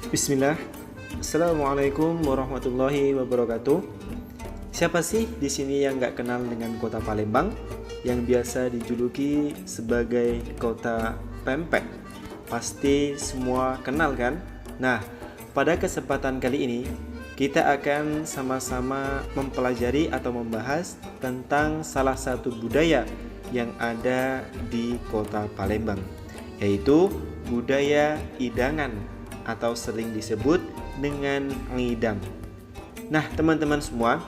Bismillah. Assalamualaikum warahmatullahi wabarakatuh. Siapa sih di sini yang nggak kenal dengan kota Palembang yang biasa dijuluki sebagai kota pempek? Pasti semua kenal kan? Nah, pada kesempatan kali ini kita akan sama-sama mempelajari atau membahas tentang salah satu budaya yang ada di kota Palembang, yaitu budaya hidangan atau sering disebut dengan ngidam. Nah, teman-teman semua,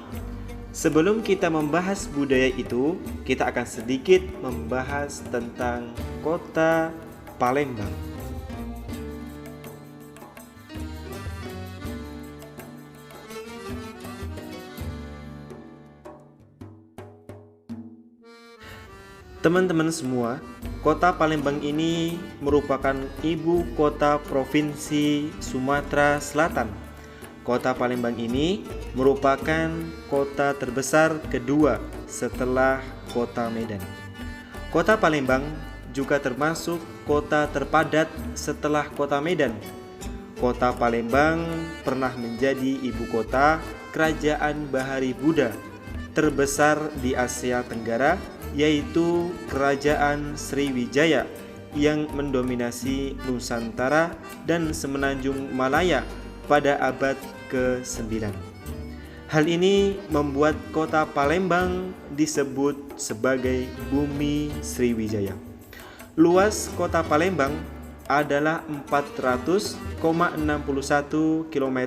sebelum kita membahas budaya itu, kita akan sedikit membahas tentang kota Palembang. Teman-teman semua, kota Palembang ini merupakan ibu kota provinsi Sumatera Selatan. Kota Palembang ini merupakan kota terbesar kedua setelah kota Medan. Kota Palembang juga termasuk kota terpadat setelah kota Medan. Kota Palembang pernah menjadi ibu kota Kerajaan Bahari Buddha terbesar di Asia Tenggara, yaitu Kerajaan Sriwijaya yang mendominasi Nusantara dan Semenanjung Malaya pada abad ke-9. Hal ini membuat kota Palembang disebut sebagai Bumi Sriwijaya. Luas kota Palembang adalah 400,61 km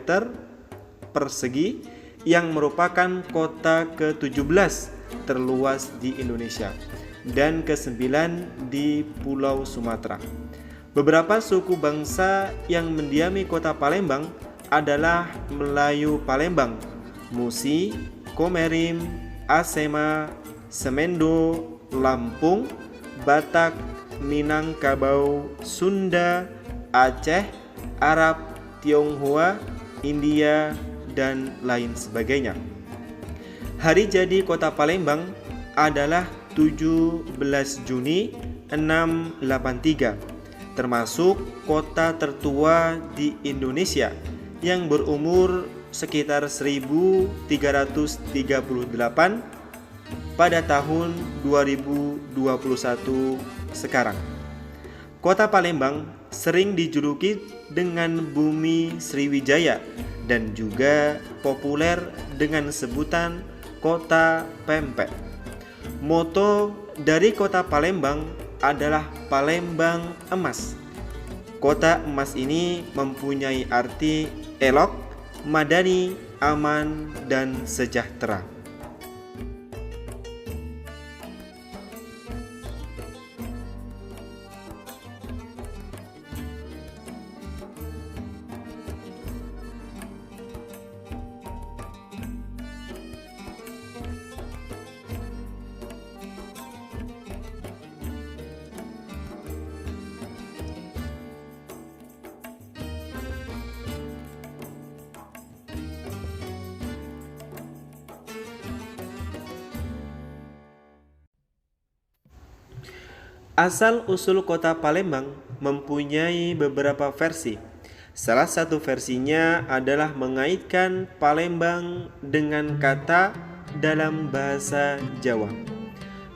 persegi yang merupakan kota ke-17 terluas di Indonesia dan ke-9 di Pulau Sumatera. Beberapa suku bangsa yang mendiami kota Palembang adalah Melayu Palembang, Musi, Komerim, Asema, Semendo, Lampung, Batak, Minangkabau, Sunda, Aceh, Arab, Tionghoa, India, dan lain sebagainya. Hari jadi kota Palembang adalah 17 Juni 683, termasuk kota tertua di Indonesia yang berumur sekitar 1338 pada tahun 2021 sekarang. Kota Palembang sering dijuluki dengan Bumi Sriwijaya dan juga populer dengan sebutan Kota Pempek. Moto dari Kota Palembang adalah Palembang Emas. Kota emas ini mempunyai arti elok, madani, aman, dan sejahtera. Asal-usul kota Palembang mempunyai beberapa versi. Salah satu versinya adalah mengaitkan Palembang dengan kata dalam bahasa Jawa,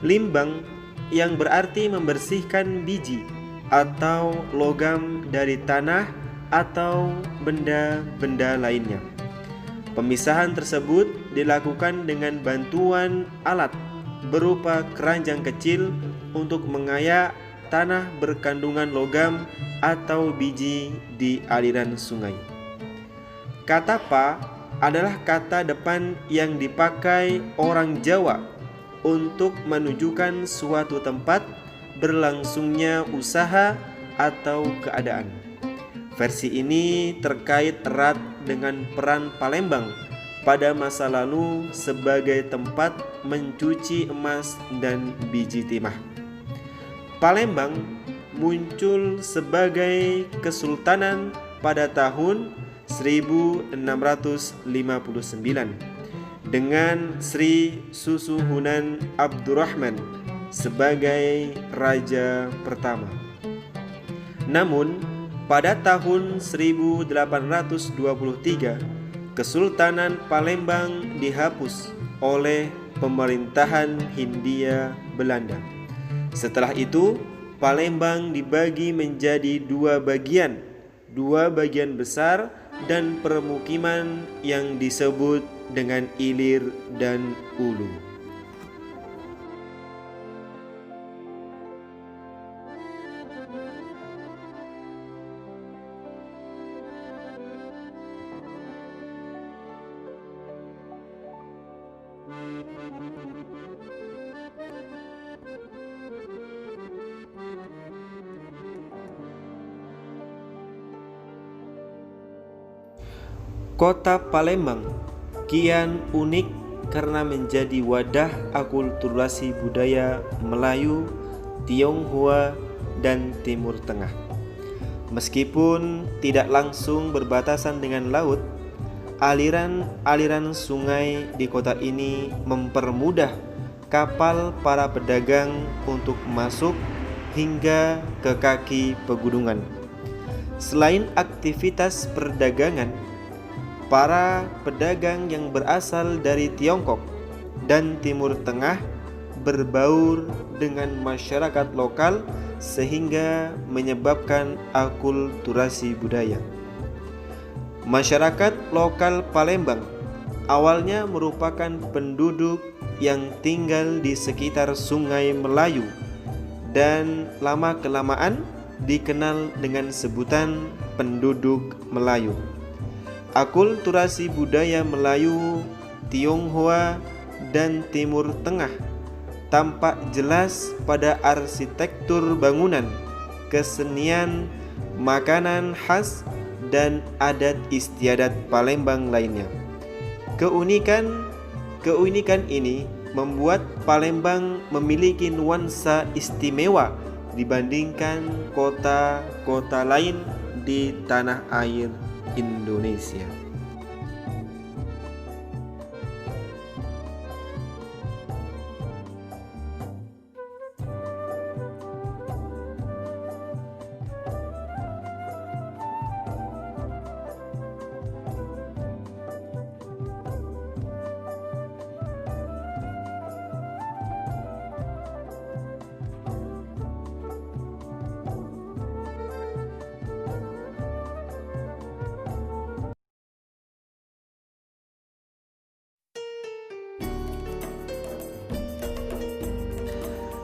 limbang, yang berarti membersihkan biji atau logam dari tanah atau benda-benda lainnya. Pemisahan tersebut dilakukan dengan bantuan alat berupa keranjang kecil untuk mengayak tanah berkandungan logam atau biji di aliran sungai. Kata pa adalah kata depan yang dipakai orang Jawa untuk menunjukkan suatu tempat berlangsungnya usaha atau keadaan. Versi ini terkait erat dengan peran Palembang pada masa lalu sebagai tempat mencuci emas dan biji timah. Palembang muncul sebagai kesultanan pada tahun 1659 dengan Sri Susuhunan Abdurrahman sebagai raja pertama. Namun, Pada tahun 1823, Kesultanan Palembang dihapus oleh pemerintahan Hindia Belanda. Setelah itu, Palembang dibagi menjadi dua bagian besar dan permukiman yang disebut dengan Ilir dan Ulu. Kota Palembang kian unik karena menjadi wadah akulturasi budaya Melayu, Tionghoa, dan Timur Tengah. Meskipun tidak langsung berbatasan dengan laut, aliran-aliran sungai di kota ini mempermudah kapal para pedagang untuk masuk hingga ke kaki pegunungan. Selain aktivitas perdagangan, para pedagang yang berasal dari Tiongkok dan Timur Tengah berbaur dengan masyarakat lokal sehingga menyebabkan akulturasi budaya. Masyarakat lokal Palembang awalnya merupakan penduduk yang tinggal di sekitar Sungai Melayu dan lama-kelamaan dikenal dengan sebutan penduduk Melayu. Akulturasi budaya Melayu, Tionghoa, dan Timur Tengah tampak jelas pada arsitektur bangunan, kesenian, makanan khas, dan adat istiadat Palembang lainnya. Keunikan ini membuat Palembang memiliki nuansa istimewa dibandingkan kota-kota lain di tanah air Indonesia.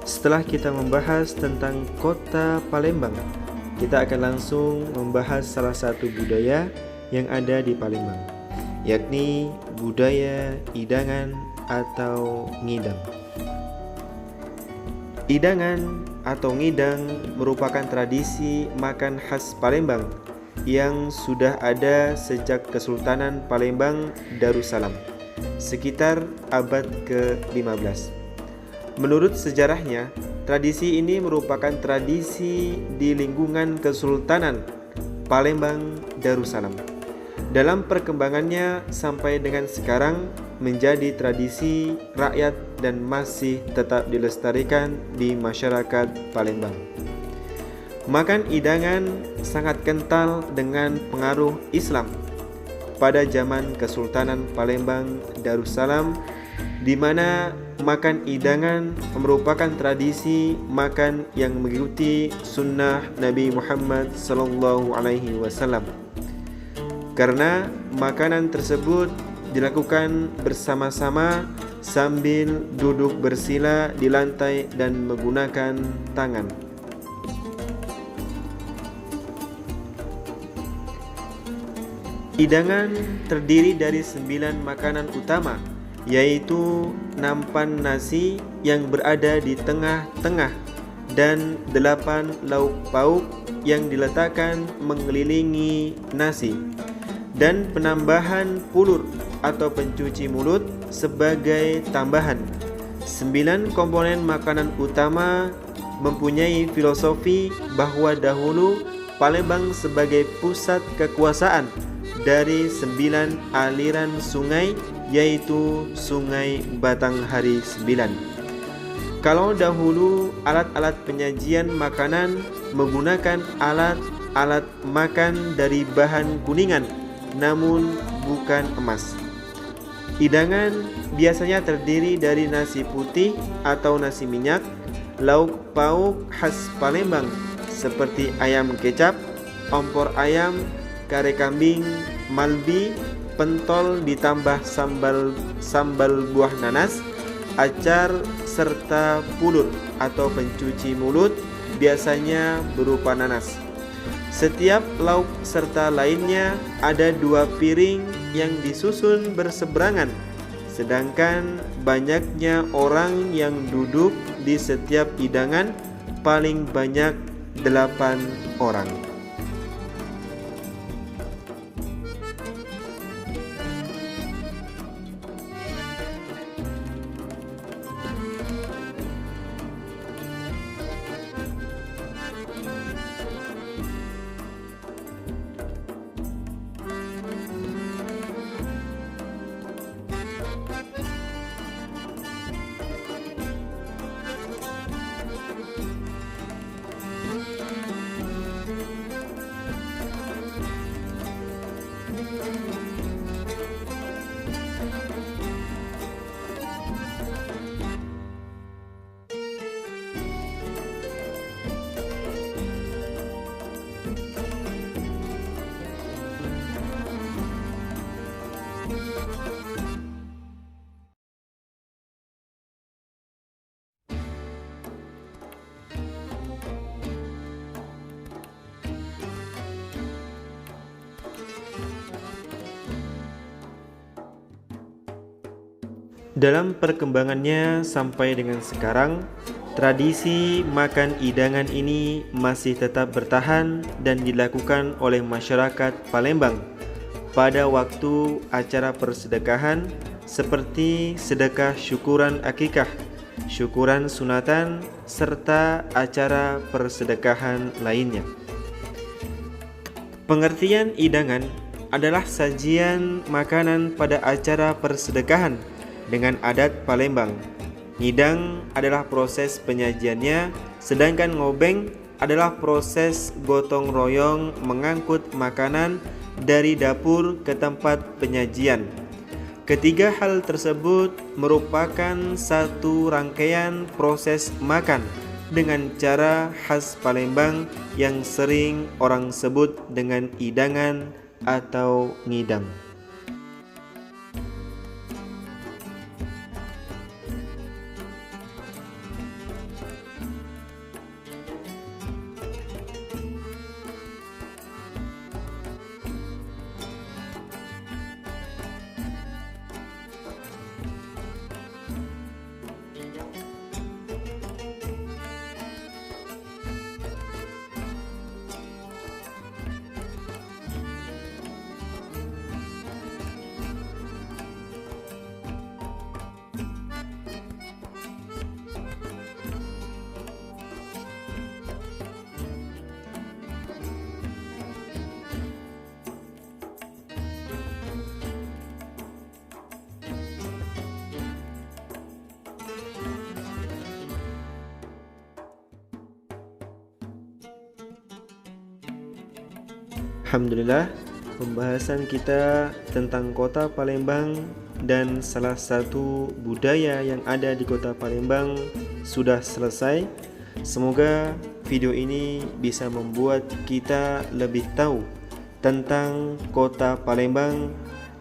Setelah kita membahas tentang kota Palembang, kita akan langsung membahas salah satu budaya yang ada di Palembang, yakni budaya hidangan atau ngidang. Hidangan atau ngidang merupakan tradisi makan khas Palembang yang sudah ada sejak Kesultanan Palembang Darussalam sekitar abad ke-15. Menurut sejarahnya, tradisi ini merupakan tradisi di lingkungan Kesultanan Palembang Darussalam. Dalam perkembangannya sampai dengan sekarang menjadi tradisi rakyat dan masih tetap dilestarikan di masyarakat Palembang. Makan hidangan sangat kental dengan pengaruh Islam pada zaman Kesultanan Palembang Darussalam, di mana makan hidangan merupakan tradisi makan yang mengikuti sunnah Nabi Muhammad SAW. Karena makanan tersebut dilakukan bersama-sama sambil duduk bersila di lantai dan menggunakan tangan. Hidangan terdiri dari 9 makanan utama, yaitu nampan nasi yang berada di tengah-tengah dan 8 lauk pauk yang diletakkan mengelilingi nasi, dan penambahan pulur atau pencuci mulut sebagai tambahan. 9 komponen makanan utama mempunyai filosofi bahwa dahulu Palembang sebagai pusat kekuasaan dari 9 aliran sungai, yaitu Sungai Batanghari 9. Kalau dahulu alat-alat penyajian makanan menggunakan alat alat makan dari bahan kuningan, namun bukan emas. Hidangan biasanya terdiri dari nasi putih atau nasi minyak, lauk pauk khas Palembang seperti ayam kecap, opor ayam, kare kambing, malbi, pentol ditambah sambal buah nanas, acar, serta pulut atau pencuci mulut biasanya berupa nanas. Setiap lauk serta lainnya ada 2 piring yang disusun berseberangan, sedangkan banyaknya orang yang duduk di setiap hidangan paling banyak 8 orang. Dalam perkembangannya sampai dengan sekarang, tradisi makan hidangan ini masih tetap bertahan dan dilakukan oleh masyarakat Palembang pada waktu acara persedekahan seperti sedekah syukuran akikah, syukuran sunatan, serta acara persedekahan lainnya. Pengertian hidangan adalah sajian makanan pada acara persedekahan dengan adat Palembang. Ngidang adalah proses penyajiannya, sedangkan ngobeng adalah proses gotong royong mengangkut makanan dari dapur ke tempat penyajian. Ketiga hal tersebut merupakan satu rangkaian proses makan dengan cara khas Palembang yang sering orang sebut dengan hidangan atau ngidang. Alhamdulillah, pembahasan kita tentang kota Palembang dan salah satu budaya yang ada di kota Palembang sudah selesai. Semoga video ini bisa membuat kita lebih tahu tentang kota Palembang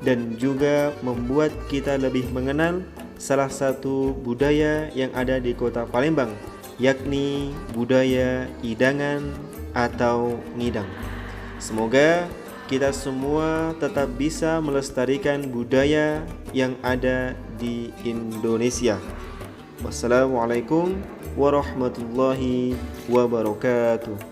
dan juga membuat kita lebih mengenal salah satu budaya yang ada di kota Palembang, yakni budaya hidangan atau ngidang. Semoga kita semua tetap bisa melestarikan budaya yang ada di Indonesia. Wassalamualaikum warahmatullahi wabarakatuh.